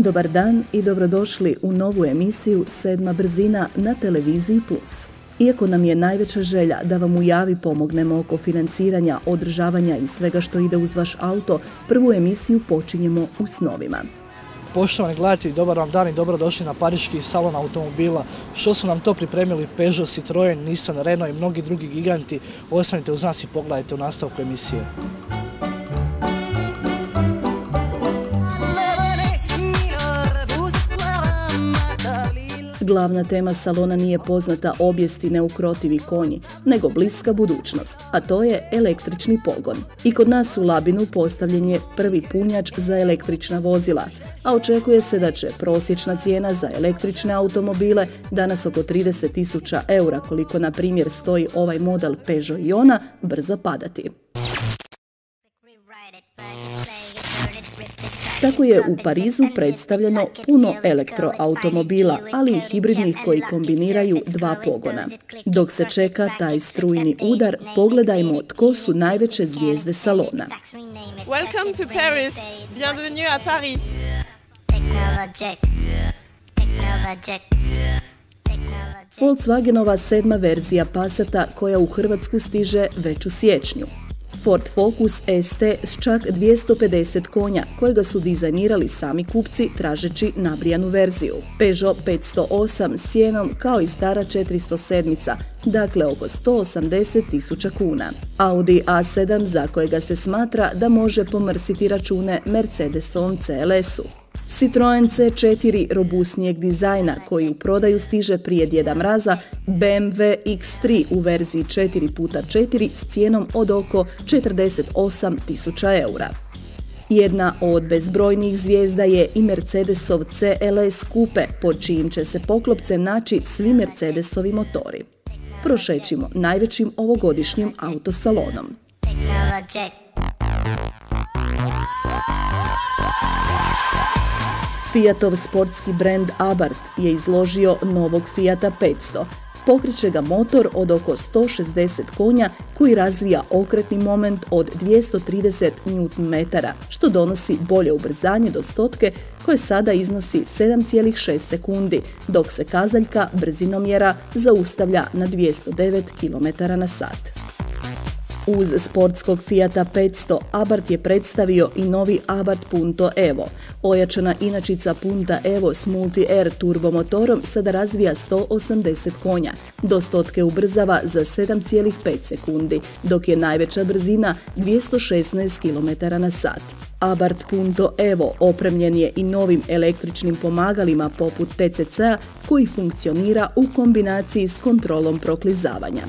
Dobar dan i dobrodošli u novu emisiju Sedma brzina na televiziji Plus. Iako nam je najveća želja da vam u javi pomognemo oko financiranja, održavanja i svega što ide uz vaš auto, prvu emisiju počinjemo u snovima. Poštovani gledatelji, dobar vam dan i dobrodošli na pariški salon automobila. Što su nam to pripremili Peugeot, Citroen, Nissan, Renault i mnogi drugi giganti, ostanite uz nas i pogledajte u nastavku emisije. Glavna tema salona nije poznata obijest i neukrotivi konji, nego bliska budućnost, a to je električni pogon. I kod nas u Labinu postavljen je prvi punjač za električna vozila, a očekuje se da će prosječna cijena za električne automobile, danas oko 30.000 eura, koliko na primjer stoji ovaj model Peugeot Iona, brzo padati. Tako je u Parizu predstavljeno puno elektroautomobila, ali i hibridnih koji kombiniraju dva pogona. Dok se čeka taj strujni udar, pogledajmo tko su najveće zvijezde salona. Welcome to Paris. Bienvenue à Paris. Volkswagenova 7. verzija Passata koja u Hrvatsku stiže već u siječnju. Ford Focus ST s čak 250 konja, kojega su dizajnirali sami kupci tražeći nabrijanu verziju. Peugeot 508 s cijenom kao i stara 407, dakle oko 180.000 kuna. Audi A7 za kojega se smatra da može pomrsiti račune Mercedesovom CLS-u. Citroen C4 robustnijeg dizajna koji u prodaju stiže prije Djeda Mraza, BMW X3 u verziji 4x4 s cijenom od oko 48.000 eura. Jedna od bezbrojnijih zvijezda je i Mercedesov CLS Coupe, pod čijim će se poklopcem naći svi Mercedesovi motori. Prošećimo najvećim ovogodišnjim autosalonom. Fiatov sportski brend Abarth je izložio novog Fiata 500. Pokreće ga motor od oko 160 konja koji razvija okretni moment od 230 Nm, što donosi bolje ubrzanje do stotke koje sada iznosi 7,6 sekundi, dok se kazaljka brzinomjera zaustavlja na 209 km/h. Uz sportskog Fiata 500, Abarth je predstavio i novi Abarth Punto Evo. Ojačana inačica Punta Evo s Multi-Air turbomotorom sada razvija 180 konja, do stotke ubrzava za 7,5 sekundi, dok je najveća brzina 216 km/h. Abarth Punto Evo opremljen je i novim električnim pomagalima poput TCC-a koji funkcionira u kombinaciji s kontrolom proklizavanja.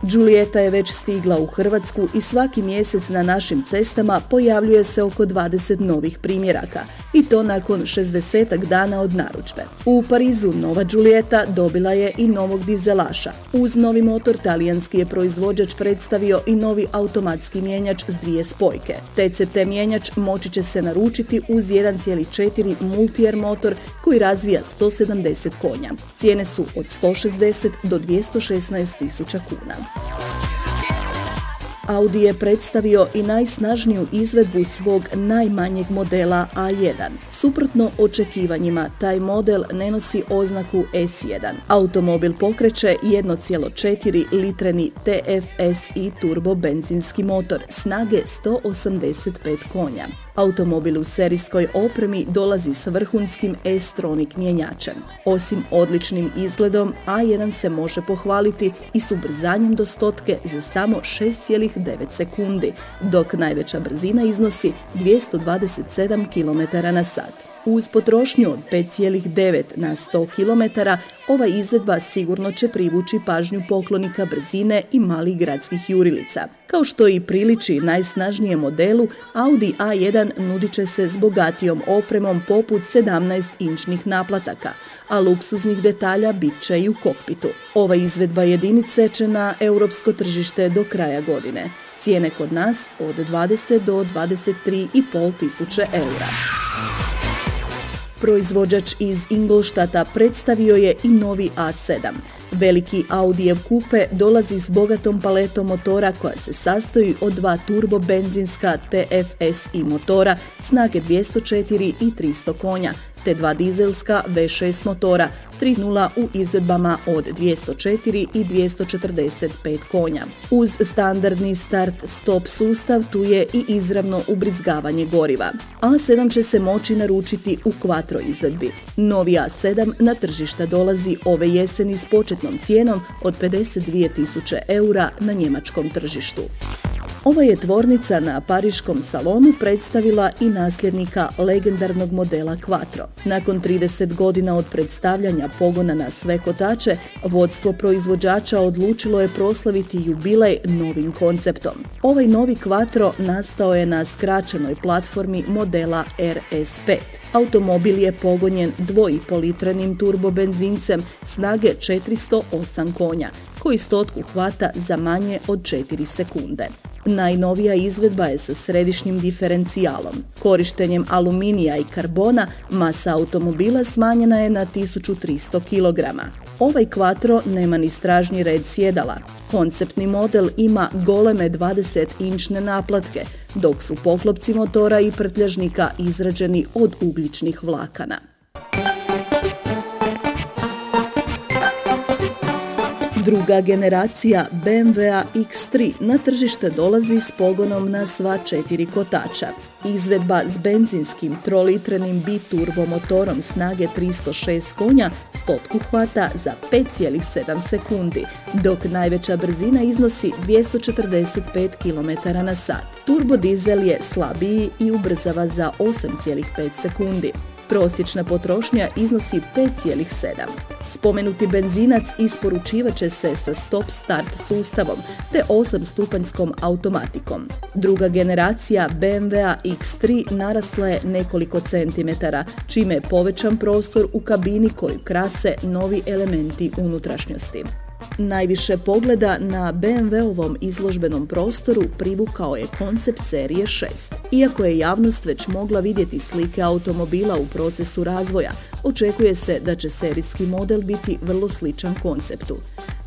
Giulietta je već stigla u Hrvatsku i svaki mjesec na našim cestama pojavljuje se oko 20 novih primjeraka, i to nakon 60 dana od narudžbe. U Parizu nova Giulietta dobila je i novog dizelaša. Uz novi motor talijanski je proizvođač predstavio i novi automatski mijenjač s dvije spojke. TCT mijenjač moći će se naručiti uz 1,4 Multi-Air motor koji razvija 170 konja. Cijene su od 160 do 216.000 kuna. Audi je predstavio i najsnažniju izvedbu svog najmanjeg modela A1. Suprotno očekivanjima, taj model ne nosi oznaku S1. Automobil pokreće 1,4 litreni TFSI turbo benzinski motor snage 185 konja. Automobil u serijskoj opremi dolazi s vrhunskim S-Tronic mjenjačem. Osim odličnim izgledom, A1 se može pohvaliti i s ubrzanjem do stotke za samo 6,9 sekundi, dok najveća brzina iznosi 227 km/h. Uz potrošnju od 5,9 na 100 km, ova izvedba sigurno će privući pažnju poklonika brzine i malih gradskih jurilica. Kao što i priliči najsnažnijem modelu, Audi A1 nudit će se s bogatijom opremom poput 17-inčnih naplataka, a luksuznih detalja bit će i u kokpitu. Ova izvedba jedinice će na europsko tržište do kraja godine. Cijene kod nas od 20 do 23.500 eura. Proizvođač iz Ingolstadta predstavio je i novi A7. Veliki Audijev kupe dolazi s bogatom paletom motora koja se sastoji od dva turbobenzinska TFSI motora snage 204 i 300 konja, te dva dizelska V6 motora 3.0 u izvedbama od 204 i 245 konja. Uz standardni start-stop sustav tu je i izravno ubrizgavanje goriva. A7 će se moći naručiti u quattro izvedbi. Novi A7 na tržište dolazi ove jeseni s početnom cijenom od 52.000 eura na njemačkom tržištu. Ova je tvornica na pariškom salonu predstavila i nasljednika legendarnog modela Quattro. Nakon 30 godina od predstavljanja pogona na sve kotače, vodstvo proizvođača odlučilo je proslaviti jubilej novim konceptom. Ovaj novi Quattro nastao je na skraćenoj platformi modela RS5. Automobil je pogonjen 2,5-litranim turbobenzincem snage 408 konja, koji stotku hvata za manje od 4 sekunde. Najnovija izvedba je sa središnjim diferencijalom. Korištenjem aluminija i karbona masa automobila smanjena je na 1300 kg. Ovaj Quattro nema ni stražnji red sjedala. Konceptni model ima goleme 20-inčne naplatke, dok su poklopci motora i prtljažnika izrađeni od ugljičnih vlakana. Druga generacija BMW X3 na tržište dolazi s pogonom na sva 4 kotača. Izvedba s benzinskim 3-litrenim biturbo motorom snage 306 konja stotku hvata za 5,7 sekundi, dok najveća brzina iznosi 245 km/h. Turbo dizel je slabiji i ubrzava za 8,5 sekundi. Prosječna potrošnja iznosi 5,7. Spomenuti benzinac isporučivat će se sa stop-start sustavom te 8-stupanjskom automatikom. Druga generacija BMW X3 narasla je nekoliko centimetara, čime je povećan prostor u kabini koju krase novi elementi unutrašnjosti. Najviše pogleda na BMW-ovom izložbenom prostoru privukao je koncept serije 6. Iako je javnost već mogla vidjeti slike automobila u procesu razvoja, očekuje se da će serijski model biti vrlo sličan konceptu.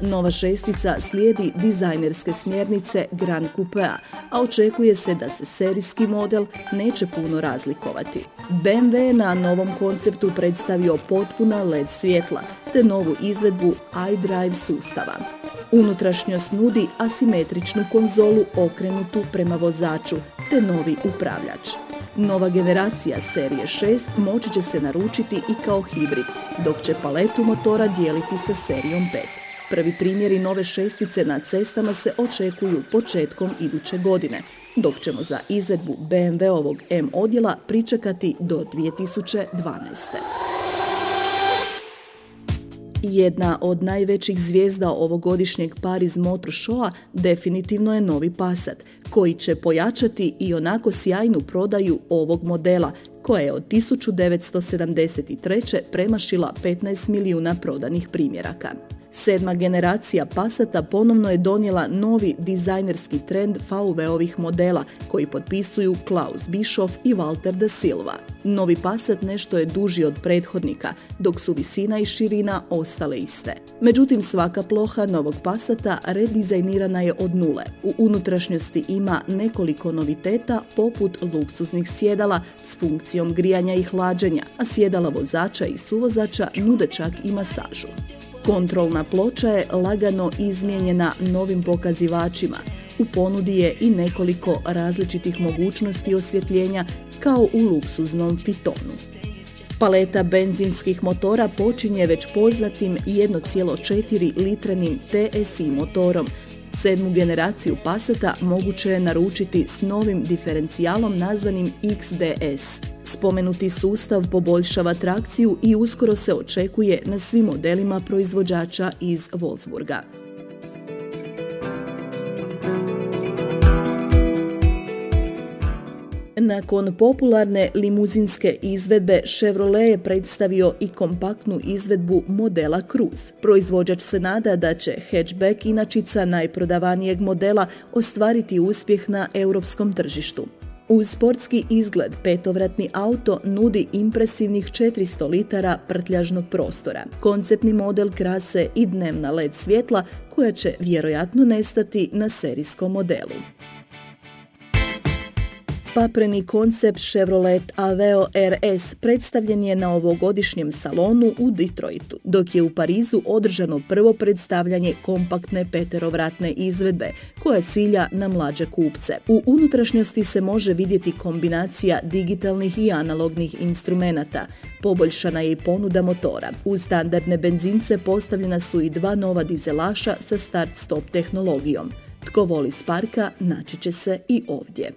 Nova šestica slijedi dizajnerske smjernice Grand Coupea, a očekuje se da se serijski model neće puno razlikovati. BMW je na novom konceptu predstavio potpuna LED svjetla te novu izvedbu iDrive sustava. Unutrašnjost nudi asimetričnu konzolu okrenutu prema vozaču te novi upravljač. Nova generacija serije 6 moći će se naručiti i kao hibrid, dok će paletu motora dijeliti sa serijom 5. Prvi primjeri nove šestice na cestama se očekuju početkom iduće godine, dok ćemo za izvedbu BMW-ovog M odjela pričekati do 2012. Jedna od najvećih zvijezda ovogodišnjeg Paris Motor Showa definitivno je novi Passat, koji će pojačati i onako sjajnu prodaju ovog modela, koja je od 1973. premašila 15 milijuna prodanih primjeraka. 7. generacija Passata ponovno je donijela novi dizajnerski trend VW-ovih modela koji potpisuju Klaus Bischoff i Walter da Silva. Novi Passat nešto je duži od prethodnika, dok su visina i širina ostale iste. Međutim, svaka ploha novog Passata redizajnirana je od nule. U unutrašnjosti ima nekoliko noviteta poput luksuznih sjedala s funkcijom grijanja i hlađenja, a sjedala vozača i suvozača nude čak i masažu. Kontrolna ploča je lagano izmijenjena novim pokazivačima. U ponudi je i nekoliko različitih mogućnosti osvjetljenja kao u luksuznom Fitonu. Paleta benzinskih motora počinje već poznatim 1,4 litranim TSI motorom. 7. generaciju Passata moguće je naručiti s novim diferencijalom nazvanim XDS. Spomenuti sustav poboljšava trakciju i uskoro se očekuje na svim modelima proizvođača iz Wolfsburga. Nakon popularne limuzinske izvedbe, Chevrolet je predstavio i kompaktnu izvedbu modela Cruze. Proizvođač se nada da će hatchback inačica najprodavanijeg modela ostvariti uspjeh na europskom tržištu. Uz sportski izgled, petovratni auto nudi impresivnih 400 litara prtljažnog prostora. Konceptni model krase i dnevna LED svjetla koja će vjerojatno nestati na serijskom modelu. Papreni koncept Chevrolet Aveo RS predstavljen je na ovogodišnjem salonu u Detroitu, dok je u Parizu održano prvo predstavljanje kompaktne peterovratne izvedbe koja cilja na mlađe kupce. U unutrašnjosti se može vidjeti kombinacija digitalnih i analognih instrumenata. Poboljšana je i ponuda motora. Uz standardne benzince postavljena su i 2 nova dizelaša sa start-stop tehnologijom. Tko voli Sparka, naći će se i ovdje.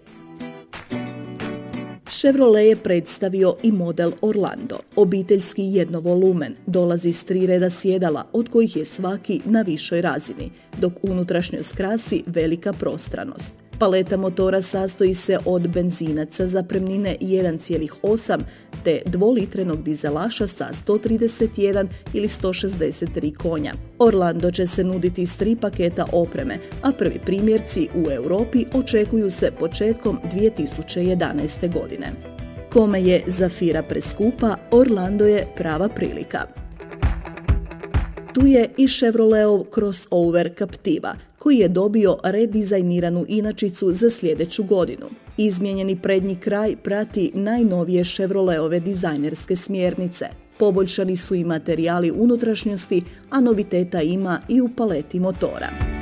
Chevrolet je predstavio i model Orlando, obiteljski jednovolumen, dolazi s 3 reda sjedala, od kojih je svaki na višoj razini, dok unutrašnjost krasi velika prostranost. Paleta motora sastoji se od benzinaca zapremnine 1,8 te dvolitrenog dizelaša sa 131 ili 163 konja. Orlando će se nuditi s 3 paketa opreme, a prvi primjerci u Europi očekuju se početkom 2011. godine. Kome je Zafira preskupa, Orlando je prava prilika. Tu je i Chevroletov crossover Captiva, koji je dobio redizajniranu inačicu za sljedeću godinu. Izmijenjeni prednji kraj prati najnovije Chevroletove dizajnerske smjernice. Poboljšani su i materijali unutrašnjosti, a noviteta ima i u paleti motora.